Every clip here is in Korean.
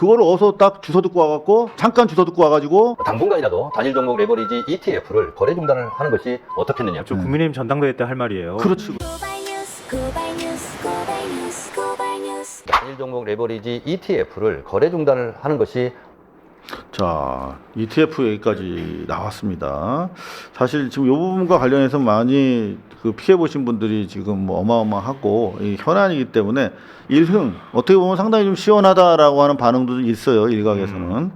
그걸 어서 딱 주워 듣고 와갖고 잠깐 주워 듣고 와가지고 당분간이라도 단일 종목 레버리지 ETF를 거래 중단을 하는 것이 어떻겠느냐. 저 국민의힘 전당대회 때 할 말이에요. 그렇지. 단일 종목 레버리지 ETF를 거래 중단을 하는 것이 자, ETF 얘기까지 나왔습니다. 사실 지금 이 부분과 관련해서 많이 피해 보신 분들이 지금 뭐 어마어마하고 이 현안이기 때문에 일흥 어떻게 보면 상당히 좀 시원하다라고 하는 반응도 있어요, 일각에서는.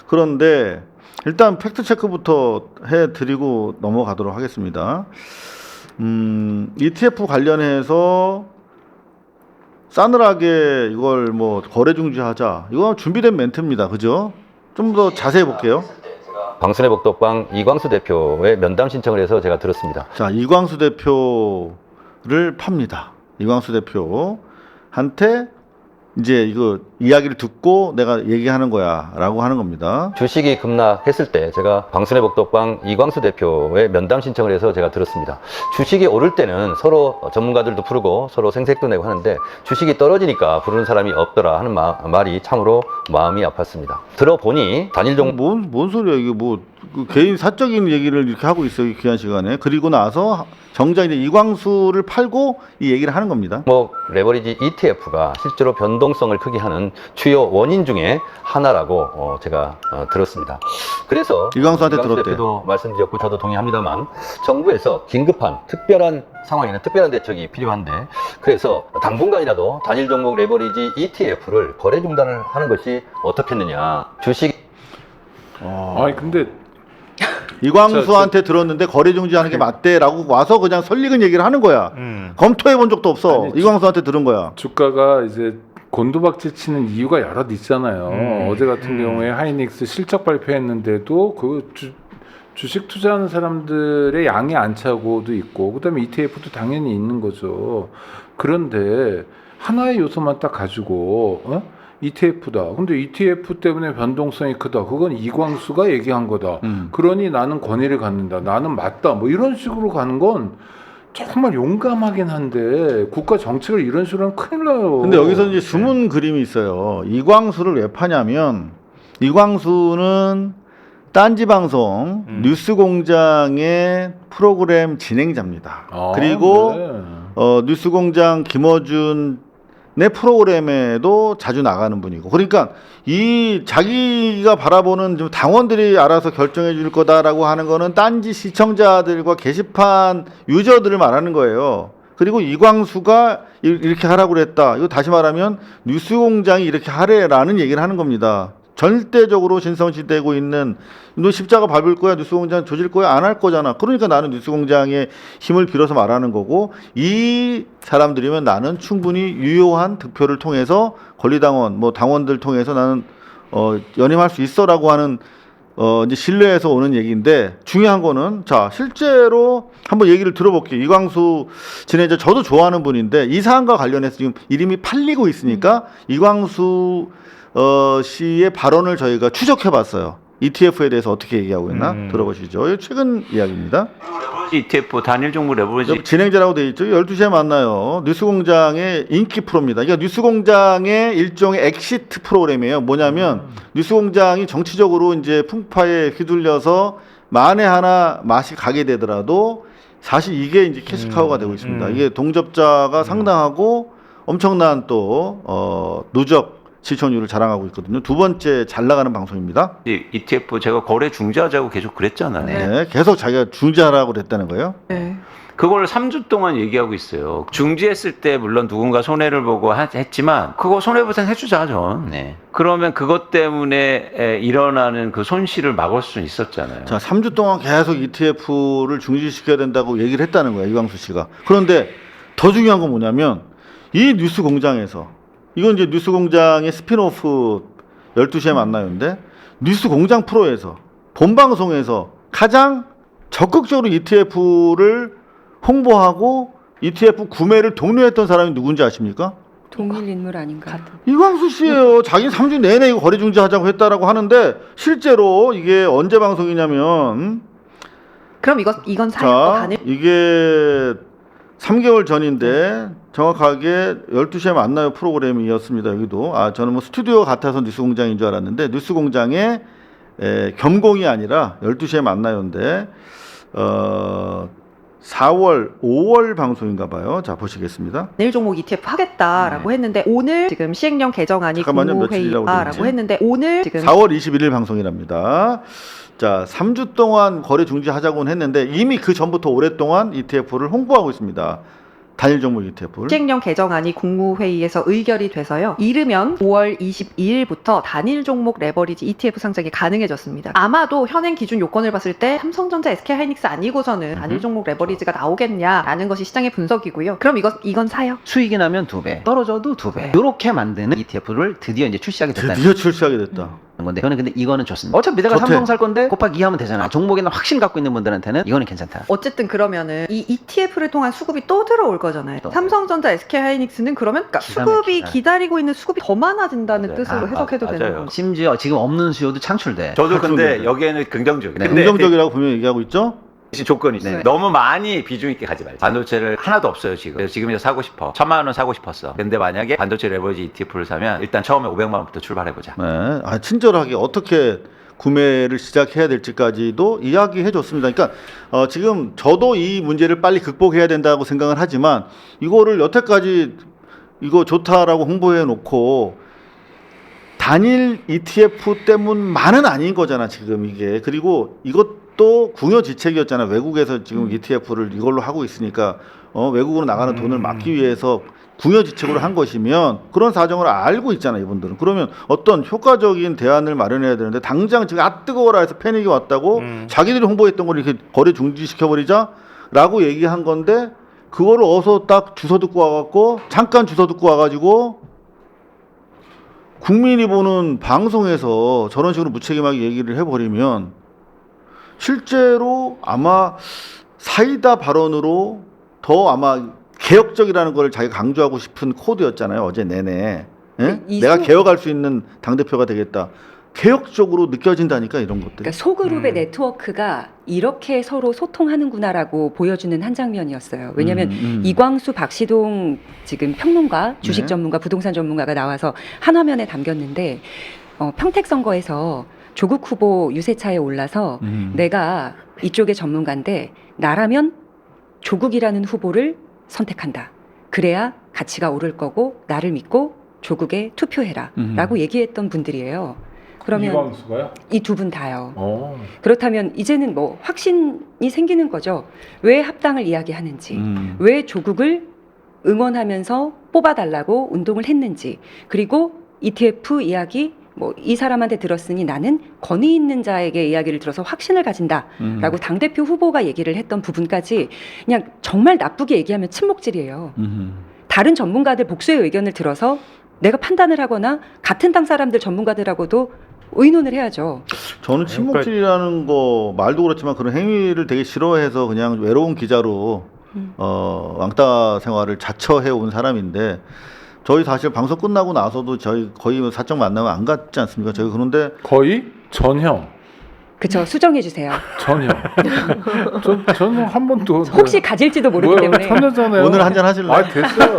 그런데 일단 팩트 체크부터 해드리고 넘어가도록 하겠습니다. ETF 관련해서 싸늘하게 이걸 뭐 거래 중지하자, 이거 준비된 멘트입니다, 그죠? 좀 더 자세히 볼게요. 방순회 복덕방 이광수 대표의 면담 신청을 해서 제가 들었습니다. 자, 이광수 대표를 팝니다. 이광수 대표한테 이제 이거 이야기를 듣고 내가 얘기하는 거야 라고 하는 겁니다. 주식이 급락했을 때 제가 방순회 복덕방 이광수 대표의 면담 신청을 해서 제가 들었습니다. 주식이 오를 때는 서로 전문가들도 부르고 서로 생색도 내고 하는데 주식이 떨어지니까 부르는 사람이 없더라 하는 말이 참으로 마음이 아팠습니다. 들어보니 단일 종목 뭔 소리야 이게 뭐 개인 사적인 얘기를 이렇게 하고 있어요, 이 귀한 시간에. 그리고 나서 정작 이제 이광수를 팔고 이 얘기를 하는 겁니다. 레버리지 ETF가 실제로 변동성을 크게 하는 주요 원인 중에 하나라고 제가 들었습니다. 그래서 이광수한테 이광수 들었대요. 대표도 말씀드렸고 저도 동의합니다만 정부에서 긴급한 특별한 상황에는 특별한 대책이 필요한데 그래서 당분간이라도 단일 종목 레버리지 ETF를 거래 중단을 하는 것이 어떻겠느냐. 주식 아니 근데 이광수한테 들었는데 거래 중지하는 게 맞대라고 와서 그냥 설익은 얘기를 하는 거야. 검토해 본 적도 없어. 아니, 이광수한테 들은 거야. 주가가 이제 곤두박질 치는 이유가 여러 있잖아요. 어제 같은 경우에 하이닉스 실적 발표했는데도 그 주식 투자하는 사람들의 양이 안 차고도 있고 그다음에 ETF도 당연히 있는 거죠. 그런데 하나의 요소만 딱 가지고 ETF다. 근데 ETF 때문에 변동성이 크다. 그건 이광수가 얘기한 거다. 그러니 나는 권위를 갖는다. 나는 맞다. 뭐 이런 식으로 가는 건 정말 용감하긴 한데 국가 정책을 이런 식으로 하면 큰일 나요. 근데 여기서 이제 숨은 그림이 있어요. 이광수를 왜 파냐면 이광수는 딴지 방송 뉴스공장의 프로그램 진행자입니다. 그리고 네. 뉴스공장 김어준 내 프로그램에도 자주 나가는 분이고, 그러니까 이 자기가 바라보는 좀 당원들이 알아서 결정해 줄 거다라고 하는 거는 딴지 시청자들과 게시판 유저들을 말하는 거예요. 그리고 이광수가 이렇게 하라고 그랬다. 이거 다시 말하면 뉴스공장이 이렇게 하래라는 얘기를 하는 겁니다. 절대적으로 신성시되고 있는, 너 십자가 밟을 거야, 뉴스공장 조질 거야, 안 할 거잖아. 그러니까 나는 뉴스공장의 힘을 빌어서 말하는 거고, 이 사람들이면 나는 충분히 유효한 득표를 통해서 권리당원, 뭐 당원들 통해서 나는 연임할 수 있어라고 하는 이제 신뢰에서 오는 얘기인데, 중요한 거는 자 실제로 한번 얘기를 들어볼게요. 이광수 진행자 저도 좋아하는 분인데 이 사안과 관련해서 지금 이름이 팔리고 있으니까 이광수 씨의 발언을 저희가 추적해봤어요. ETF에 대해서 어떻게 얘기하고 있나 들어보시죠. 최근 이야기입니다. ETF 단일 종목 레버리지 진행자라고 되어 있죠. 12시에 만나요. 뉴스공장의 인기 프로입니다. 그러니까 뉴스공장의 일종의 엑시트 프로그램이에요. 뭐냐면 뉴스공장이 정치적으로 이제 풍파에 휘둘려서 만에 하나 맛이 가게 되더라도 사실 이게 이제 캐시카우가 되고 있습니다. 이게 동접자가 상당하고 엄청난 또 누적 시청률을 자랑하고 있거든요. 두 번째 잘 나가는 방송입니다. ETF 제가 거래 중지하자고 계속 그랬잖아요. 네, 계속 자기가 중지하라고 그랬다는 거예요. 네. 그걸 3주 동안 얘기하고 있어요. 중지했을 때 물론 누군가 손해를 보고 했지만 그거 손해보상 해주자 전. 네. 그러면 그것 때문에 일어나는 그 손실을 막을 수 있었잖아요. 자, 3주 동안 계속 ETF를 중지시켜야 된다고 얘기를 했다는 거예요, 이광수 씨가. 그런데 더 중요한 건 뭐냐면 이 뉴스공장에서, 이건 이제 뉴스공장의 스피노프 12시에 만나요인데, 뉴스공장 프로에서 본방송에서 가장 적극적으로 ETF를 홍보하고 ETF 구매를 독려했던 사람이 누군지 아십니까? 동일 인물 아닌가? 이광수 씨예요. 자기는 3주 내내 이거 거래 중지하자고 했다라고 하는데 실제로 이게 언제 방송이냐면, 그럼 이건 자, 사실 단일 이게 3개월 전인데 정확하게 12시에 만나요 프로그램이었습니다. 여기도 저는 뭐 스튜디오 같아서 뉴스공장인 줄 알았는데 뉴스공장에 겸공이 아니라 12시에 만나요인데 4월, 5월 방송인가 봐요. 자, 보시겠습니다. 단일 종목 ETF 하겠다라고 했는데 오늘 지금 시행령 개정안이 잠깐만요. 며칠이라고 국무회의라고 되는지. 했는데 오늘 지금 4월 21일 방송이랍니다. 자, 3주 동안 거래 중지하자고는 했는데 이미 그 전부터 오랫동안 ETF를 홍보하고 있습니다. 단일 종목 ETF를. 시행령 개정안이 국무회의에서 의결이 돼서요. 이르면 5월 22일부터 단일 종목 레버리지 ETF 상장이 가능해졌습니다. 아마도 현행 기준 요건을 봤을 때 삼성전자, SK하이닉스 아니고서는 단일 종목 레버리지가 나오겠냐라는 것이 시장의 분석이고요. 그럼 이건 사요? 수익이 나면 2배, 떨어져도 2배. 이렇게 만드는 ETF를 드디어 이제 출시하게 됐다는 드디어 출시하게 됐다. 건데, 저는 근데 이거는 좋습니다. 어차피 내가 좋대. 삼성 살 건데 곱하기 2 하면 되잖아. 종목에는 확신 갖고 있는 분들한테는 이거는 괜찮다. 어쨌든 그러면은 이 ETF를 통한 수급이 또 들어올 거잖아요. 또. 삼성전자, SK하이닉스는 그러면 그러니까 기가 수급이 막히다. 기다리고 있는 수급이 더 많아진다는 맞아요. 뜻으로 해석해도 되는 맞아요. 건가요? 심지어 지금 없는 수요도 창출돼. 저도 근데 그렇죠. 여기에는 긍정적이에요. 네. 근데 긍정적이라고 분명히 얘기하고 있죠. 대신 조건이 있어요. 네. 너무 많이 비중 있게 가지 말자. 반도체를 하나도 없어요 지금. 그래서 지금 이제 사고 싶어. 1,000만 원 사고 싶었어. 근데 만약에 반도체 레버리지 ETF를 사면 일단 처음에 500만 원부터 출발해보자. 네. 친절하게 어떻게 구매를 시작해야 될지까지도 이야기해 줬습니다. 그러니까 지금 저도 이 문제를 빨리 극복해야 된다고 생각을 하지만 이거를 여태까지 이거 좋다라고 홍보해 놓고 단일 ETF 때문만은 아닌 거잖아 지금 이게. 그리고 이것도 궁여지책이었잖아. 외국에서 지금 ETF를 이걸로 하고 있으니까 외국으로 나가는 돈을 막기 위해서 궁여지책으로 한 것이면 그런 사정을 알고 있잖아 이분들은. 그러면 어떤 효과적인 대안을 마련해야 되는데 당장 지금 뜨거워라 해서 패닉이 왔다고 자기들이 홍보했던 걸 이렇게 거래 중지시켜버리자라고 얘기한 건데 그거를 어서 딱 주워 듣고 와갖고 잠깐 주워 듣고 와가지고 국민이 보는 방송에서 저런 식으로 무책임하게 얘기를 해버리면 실제로 아마 사이다 발언으로 더 아마 개혁적이라는 걸 자기가 강조하고 싶은 코드였잖아요. 어제 내내. 예? 이 내가 소- 개혁할 수 있는 당대표가 되겠다. 개혁적으로 느껴진다니까 이런 것들이. 그러니까 소그룹의 네트워크가 이렇게 서로 소통하는구나라고 보여주는 한 장면이었어요. 왜냐하면 이광수, 박시동 지금 평론가, 주식 네. 전문가, 부동산 전문가가 나와서 한 화면에 담겼는데 평택 선거에서 조국 후보 유세차에 올라서 내가 이쪽의 전문가인데 나라면 조국이라는 후보를 선택한다. 그래야 가치가 오를 거고 나를 믿고 조국에 투표해라 라고 얘기했던 분들이에요. 그러면 이광수가요? 이 두 분 다요. 어. 그렇다면 이제는 뭐 확신이 생기는 거죠. 왜 합당을 이야기하는지, 왜 조국을 응원하면서 뽑아달라고 운동을 했는지, 그리고 ETF 이야기 뭐 이 사람한테 들었으니 나는 권위 있는 자에게 이야기를 들어서 확신을 가진다라고 당대표 후보가 얘기를 했던 부분까지 그냥 정말 나쁘게 얘기하면 침묵질이에요. 다른 전문가들 복수의 의견을 들어서 내가 판단을 하거나 같은 당 사람들 전문가들하고도 의논을 해야죠. 저는 침묵질이라는 거 말도 그렇지만 그런 행위를 되게 싫어해서 그냥 외로운 기자로 왕따 생활을 자처해 온 사람인데 저희 사실 방송 끝나고 나서도 저희 거의 사적 만나면 안 갔지 않습니까? 저희 그런데 거의 전형. 그쵸, 수정해 주세요. 전형. 저는 한 번도 혹시 가질지도 모르기 때문에. 참여잖아요. 오늘 한잔 하실래요? 아 됐어요.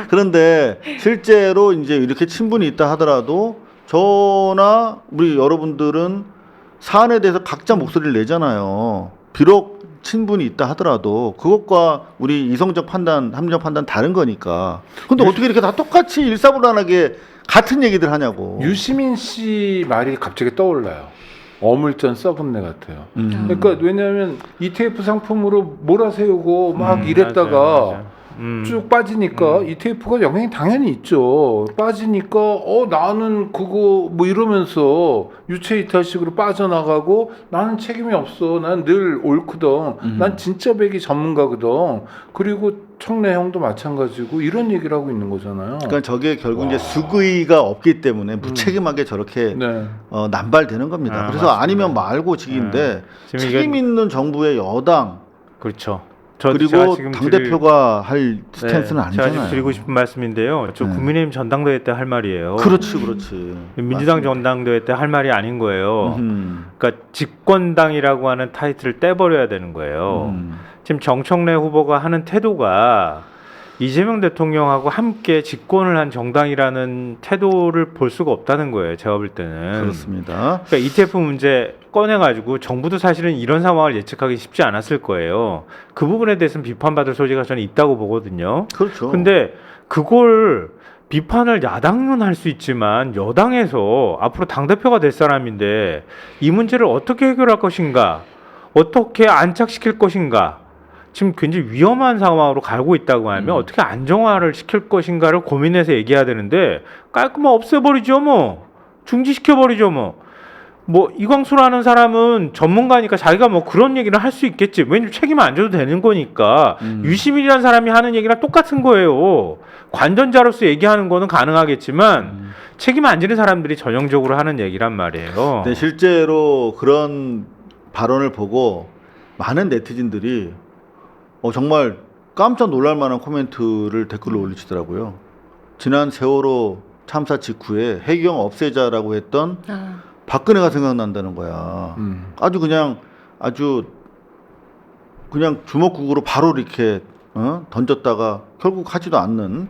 그런데 실제로 이제 이렇게 친분이 있다 하더라도 저나 우리 여러분들은 사안에 대해서 각자 목소리를 내잖아요. 비록 친분이 있다 하더라도 그것과 우리 이성적 판단, 합리적 판단 다른 거니까. 근데 어떻게 이렇게 다 똑같이 일사불란하게 같은 얘기들 하냐고. 유시민 씨 말이 갑자기 떠올라요. 어물전 썩은 내 같아요. 그러니까 왜냐하면 ETF 상품으로 몰아세우고 막 이랬다가 맞아요. 쭉 빠지니까 ETF가 영향이 당연히 있죠. 빠지니까 나는 그거 뭐 이러면서 유체 이탈식으로 빠져나가고 나는 책임이 없어. 난 늘 옳거든. 난 진짜 배기 전문가거든. 그리고 청래 형도 마찬가지고 이런 얘기를 하고 있는 거잖아요. 그러니까 저게 결국 이제 수의가 없기 때문에 무책임하게 저렇게 네. 남발되는 겁니다. 그래서 맞습니다. 아니면 말고 직인데 지금 책임 있는 정부의 여당 그렇죠. 제가 그리고 지금 당 대표가 할 스탠스는 제가 아니잖아요. 지금 드리고 싶은 말씀인데요. 저 네. 국민의힘 전당대회 때 할 말이에요. 그렇지, 그렇지. 민주당 맞습니다. 전당대회 때 할 말이 아닌 거예요. 음흠. 그러니까 집권당이라고 하는 타이틀을 떼버려야 되는 거예요. 지금 정청래 후보가 하는 태도가 이재명 대통령하고 함께 집권을 한 정당이라는 태도를 볼 수가 없다는 거예요. 제가 볼 때는. 그렇습니다. 그러니까 ETF 문제 꺼내가지고 정부도 사실은 이런 상황을 예측하기 쉽지 않았을 거예요. 그 부분에 대해서는 비판받을 소지가 저는 있다고 보거든요. 그렇죠. 근데 그걸 비판을 야당은 할 수 있지만 여당에서 앞으로 당대표가 될 사람인데 이 문제를 어떻게 해결할 것인가, 어떻게 안착시킬 것인가, 지금 굉장히 위험한 상황으로 가고 있다고 하면 어떻게 안정화를 시킬 것인가를 고민해서 얘기해야 되는데 깔끔하게 없애버리죠 뭐, 중지시켜버리죠 뭐 이광수라는 사람은 전문가니까 자기가 뭐 그런 얘기를 할 수 있겠지. 왜냐면 책임 안 져도 되는 거니까. 유시민이라는 사람이 하는 얘기랑 똑같은 거예요. 관전자로서 얘기하는 거는 가능하겠지만 책임 안 지는 사람들이 전형적으로 하는 얘기란 말이에요. 네, 실제로 그런 발언을 보고 많은 네티즌들이 정말 깜짝 놀랄 만한 코멘트를 댓글로 올리시더라고요. 지난 세월호 참사 직후에 해경 없애자라고 했던 박근혜가 생각난다는 거야. 아주 그냥 주먹국으로 바로 이렇게 던졌다가 결국 하지도 않는